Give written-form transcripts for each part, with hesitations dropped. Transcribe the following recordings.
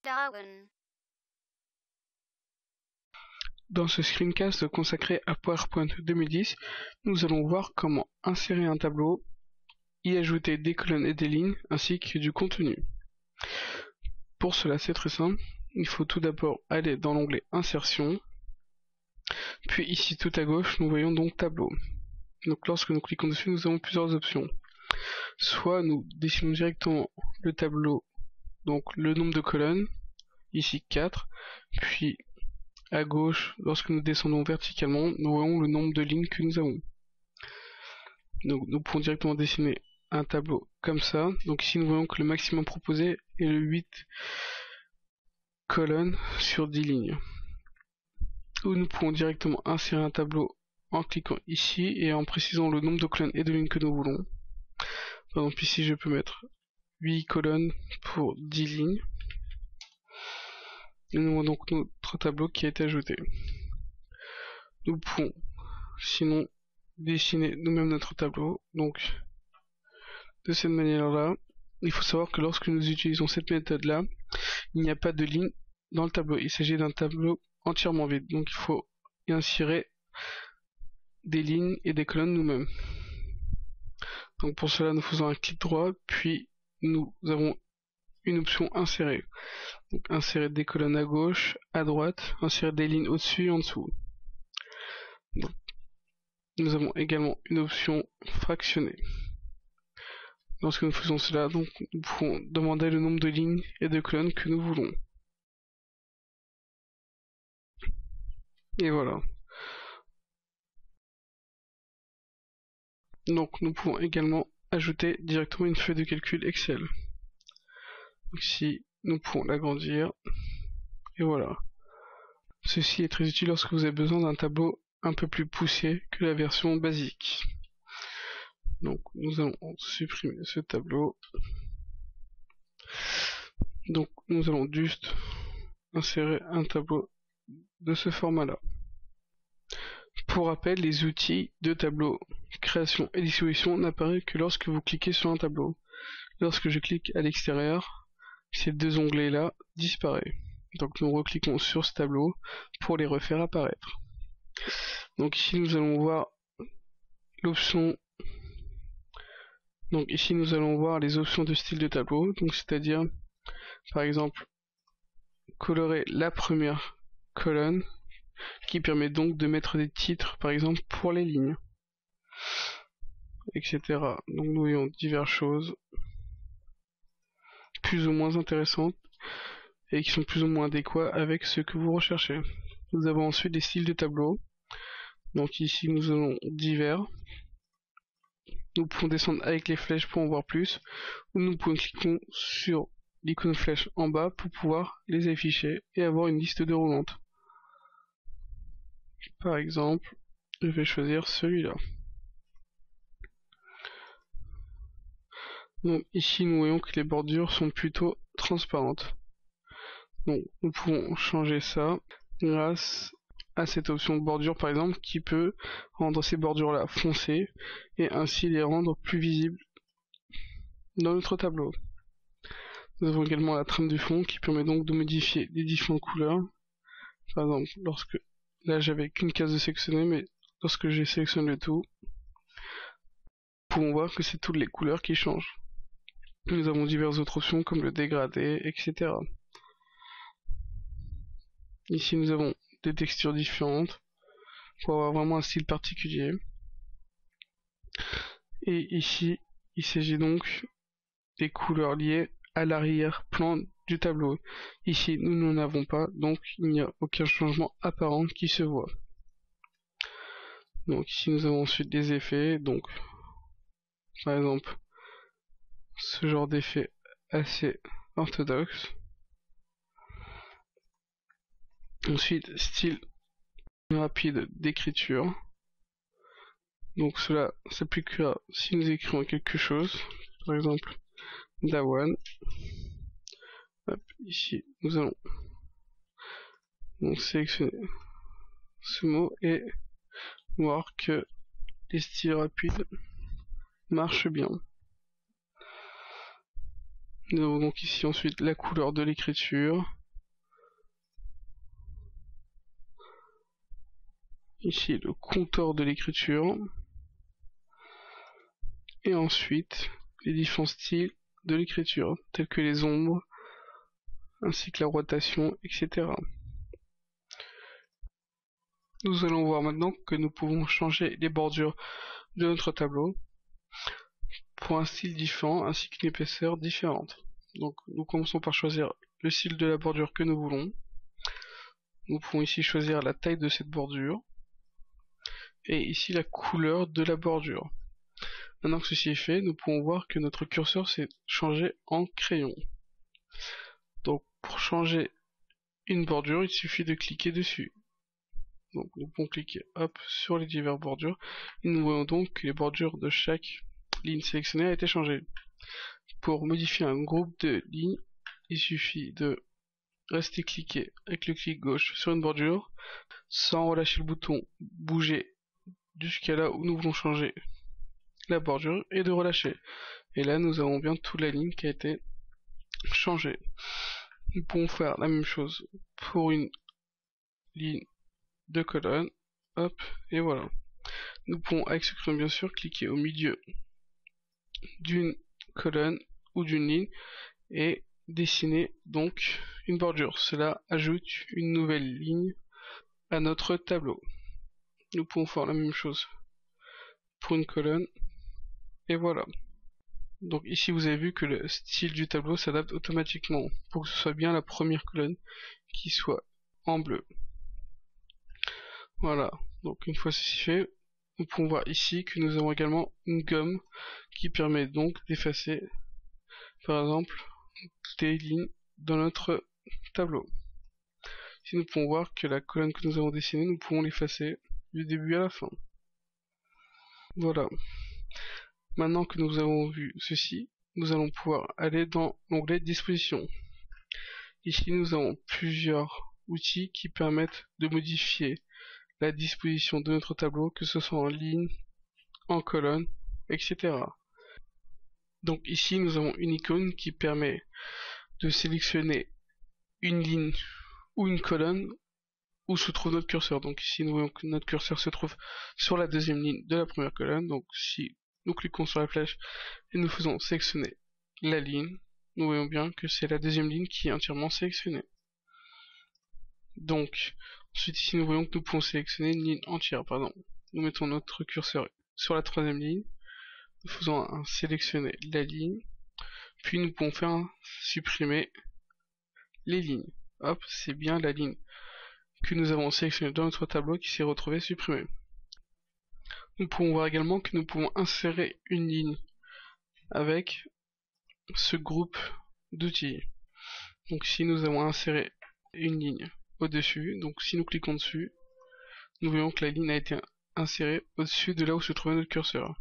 Darwin. Dans ce screencast consacré à PowerPoint 2010, nous allons voir comment insérer un tableau, y ajouter des colonnes et des lignes, ainsi que du contenu. Pour cela, c'est très simple. Il faut tout d'abord aller dans l'onglet Insertion, puis ici tout à gauche, nous voyons donc Tableau. Donc lorsque nous cliquons dessus, nous avons plusieurs options. Soit nous dessinons directement le tableau, donc le nombre de colonnes, ici 4, puis à gauche, lorsque nous descendons verticalement, nous voyons le nombre de lignes que nous avons. Donc nous pouvons directement dessiner un tableau comme ça. Donc ici nous voyons que le maximum proposé est le 8 colonnes sur 10 lignes. Ou nous pouvons directement insérer un tableau en cliquant ici et en précisant le nombre de colonnes et de lignes que nous voulons. Par exemple ici je peux mettre 8 colonnes pour 10 lignes. Et nous avons donc notre tableau qui a été ajouté. Nous pouvons sinon dessiner nous-mêmes notre tableau. Donc de cette manière-là, il faut savoir que lorsque nous utilisons cette méthode-là, il n'y a pas de ligne dans le tableau. Il s'agit d'un tableau entièrement vide. Donc il faut y insérer des lignes et des colonnes nous-mêmes. Donc pour cela, nous faisons un clic droit, puis nous avons une option insérer. Donc insérer des colonnes à gauche, à droite, insérer des lignes au-dessus et en dessous. Donc, nous avons également une option fractionner. Lorsque nous faisons cela, donc, nous pouvons demander le nombre de lignes et de colonnes que nous voulons. Et voilà. Donc nous pouvons également ajouter directement une feuille de calcul Excel. Donc ici, nous pouvons l'agrandir. Et voilà. Ceci est très utile lorsque vous avez besoin d'un tableau un peu plus poussé que la version basique. Donc nous allons supprimer ce tableau. Donc nous allons juste insérer un tableau de ce format-là. Pour rappel, les outils de tableau création et distribution n'apparaissent que lorsque vous cliquez sur un tableau. Lorsque je clique à l'extérieur, ces deux onglets-là disparaissent. Donc nous recliquons sur ce tableau pour les refaire apparaître. Donc ici nous allons voir l'option. Donc ici nous allons voir les options de style de tableau. Donc c'est-à-dire par exemple colorer la première colonne qui permet donc de mettre des titres par exemple pour les lignes, etc. Donc nous voyons diverses choses plus ou moins intéressantes et qui sont plus ou moins adéquats avec ce que vous recherchez. Nous avons ensuite des styles de tableau. Donc ici nous avons divers. Nous pouvons descendre avec les flèches pour en voir plus, ou nous pouvons cliquer sur l'icône flèche en bas pour pouvoir les afficher et avoir une liste déroulante. Par exemple, je vais choisir celui-là. Donc ici nous voyons que les bordures sont plutôt transparentes. Donc nous pouvons changer ça grâce à cette option bordure par exemple qui peut rendre ces bordures là foncées et ainsi les rendre plus visibles dans notre tableau. Nous avons également la trame du fond qui permet donc de modifier les différentes couleurs. Par exemple, lorsque là j'avais qu'une case de sélectionner, mais lorsque j'ai sélectionné le tout, nous pouvons voir que c'est toutes les couleurs qui changent. Nous avons diverses autres options comme le dégradé, etc. Ici nous avons des textures différentes pour avoir vraiment un style particulier. Et ici, il s'agit donc des couleurs liées à l'arrière-plan du tableau. Ici, nous n'en avons pas, donc il n'y a aucun changement apparent qui se voit. Donc ici, nous avons ensuite des effets, donc par exemple, ce genre d'effet assez orthodoxe. Ensuite, style rapide d'écriture. Donc cela s'appliquera si nous écrivons quelque chose, par exemple Dawan. Hop, ici nous allons donc sélectionner ce mot et voir que les styles rapides marchent bien. Nous avons donc ici ensuite la couleur de l'écriture. Ici le compteur de l'écriture. Et ensuite les différents styles de l'écriture, tels que les ombres, ainsi que la rotation, etc. Nous allons voir maintenant que nous pouvons changer les bordures de notre tableau pour un style différent ainsi qu'une épaisseur différente. Donc nous commençons par choisir le style de la bordure que nous voulons. Nous pouvons ici choisir la taille de cette bordure et ici la couleur de la bordure. Maintenant que ceci est fait, nous pouvons voir que notre curseur s'est changé en crayon. Donc pour changer une bordure, il suffit de cliquer dessus. Donc nous pouvons cliquer hop sur les diverses bordures et nous voyons donc que les bordures de chaque ligne sélectionnée a été changée. Pour modifier un groupe de lignes, il suffit de rester cliqué avec le clic gauche sur une bordure sans relâcher le bouton bouger jusqu'à là où nous voulons changer la bordure et de relâcher. Et là nous avons bien toute la ligne qui a été changée. Nous pouvons faire la même chose pour une ligne de colonne, hop, et voilà. Nous pouvons avec ce crayon bien sûr cliquer au milieu d'une colonne ou d'une ligne et dessiner donc une bordure. Cela ajoute une nouvelle ligne à notre tableau. Nous pouvons faire la même chose pour une colonne et voilà. Donc ici vous avez vu que le style du tableau s'adapte automatiquement pour que ce soit bien la première colonne qui soit en bleu. Voilà, donc une fois ceci fait, nous pouvons voir ici que nous avons également une gomme qui permet donc d'effacer par exemple des lignes dans notre tableau. Ici nous pouvons voir que la colonne que nous avons dessinée, nous pouvons l'effacer du début à la fin. Voilà. Maintenant que nous avons vu ceci, nous allons pouvoir aller dans l'onglet Dispositions. Ici nous avons plusieurs outils qui permettent de modifier la disposition de notre tableau, que ce soit en ligne, en colonne, etc. Donc ici nous avons une icône qui permet de sélectionner une ligne ou une colonne où se trouve notre curseur. Donc ici nous voyons que notre curseur se trouve sur la deuxième ligne de la première colonne. Donc si nous cliquons sur la flèche et nous faisons sélectionner la ligne, nous voyons bien que c'est la deuxième ligne qui est entièrement sélectionnée. Donc ensuite ici nous voyons que nous pouvons sélectionner une ligne entière. Pardon. Nous mettons notre curseur sur la troisième ligne, nous faisons un sélectionner la ligne, puis nous pouvons faire un supprimer les lignes. Hop, c'est bien la ligne que nous avons sélectionnée dans notre tableau qui s'est retrouvée supprimée. Nous pouvons voir également que nous pouvons insérer une ligne avec ce groupe d'outils. Donc si nous avons inséré une ligne au-dessus, donc si nous cliquons dessus, nous voyons que la ligne a été insérée au-dessus de là où se trouvait notre curseur.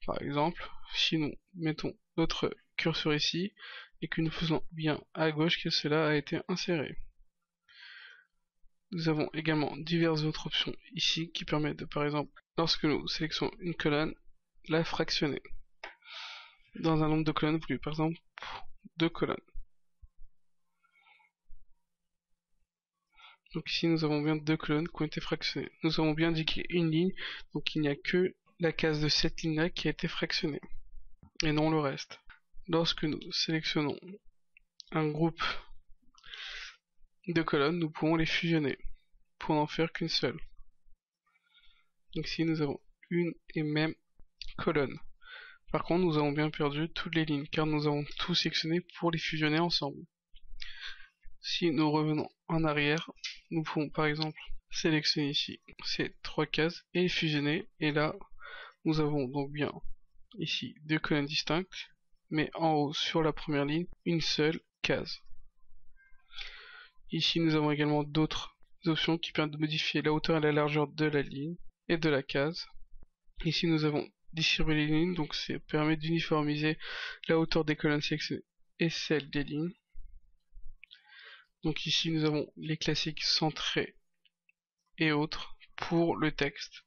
Par exemple, si nous mettons notre curseur ici et que nous faisons bien à gauche, que cela a été inséré. Nous avons également diverses autres options ici qui permettent de, par exemple, lorsque nous sélectionnons une colonne, la fractionner dans un nombre de colonnes voulu, par exemple 2 colonnes. Donc ici nous avons bien 2 colonnes qui ont été fractionnées. Nous avons bien indiqué une ligne, donc il n'y a que la case de cette ligne là qui a été fractionnée et non le reste. Lorsque nous sélectionnons un groupe de colonnes, nous pouvons les fusionner pour n'en faire qu'une seule. Donc ici nous avons une et même colonne. Par contre nous avons bien perdu toutes les lignes car nous avons tout sélectionné pour les fusionner ensemble. Si nous revenons en arrière, nous pouvons par exemple sélectionner ici ces 3 cases et les fusionner, et là nous avons donc bien ici 2 colonnes distinctes, mais en haut sur la première ligne une seule case. Ici nous avons également d'autres options qui permettent de modifier la hauteur et la largeur de la ligne et de la case. Ici nous avons distribué les lignes, donc ça permet d'uniformiser la hauteur des colonnes sélectionnées et celle des lignes. Donc ici nous avons les classiques centrés et autres pour le texte.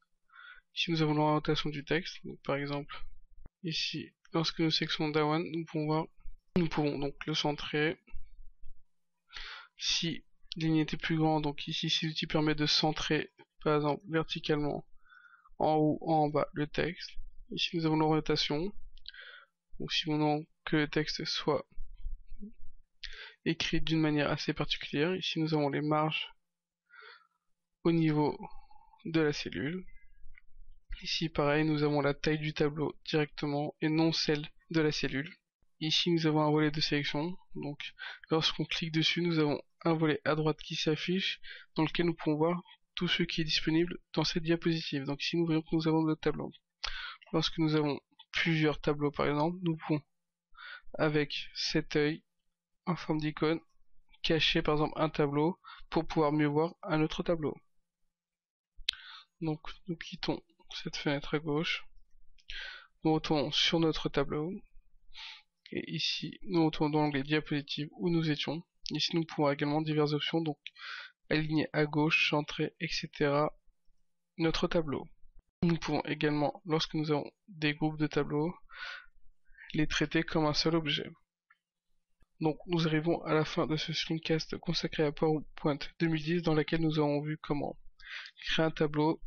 Ici nous avons l'orientation du texte, donc par exemple ici lorsque nous sélectionnons Dawan, nous pouvons voir Nous pouvons donc le centrer. Si la ligne était plus grande, donc ici cet outil permet de centrer par exemple verticalement en haut, en bas le texte. Ici nous avons l'orientation. Donc si nous voulons que le texte soit écrit d'une manière assez particulière, ici nous avons les marges au niveau de la cellule. Ici pareil, nous avons la taille du tableau directement et non celle de la cellule. Ici nous avons un volet de sélection, donc lorsqu'on clique dessus nous avons un volet à droite qui s'affiche dans lequel nous pouvons voir tout ce qui est disponible dans cette diapositive. Donc ici nous voyons que nous avons notre tableau. Lorsque nous avons plusieurs tableaux par exemple, nous pouvons avec cet œil en forme d'icône cacher par exemple un tableau pour pouvoir mieux voir un autre tableau. Donc nous quittons cette fenêtre à gauche, nous retournons sur notre tableau et ici nous retournons dans l'onglet diapositive où nous étions. Ici nous pouvons également diverses options, donc aligner à gauche, centrer, etc. notre tableau. Nous pouvons également, lorsque nous avons des groupes de tableaux, les traiter comme un seul objet. Donc nous arrivons à la fin de ce screencast consacré à PowerPoint 2010 dans lequel nous avons vu comment créer un tableau,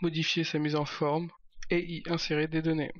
modifier sa mise en forme et y insérer des données.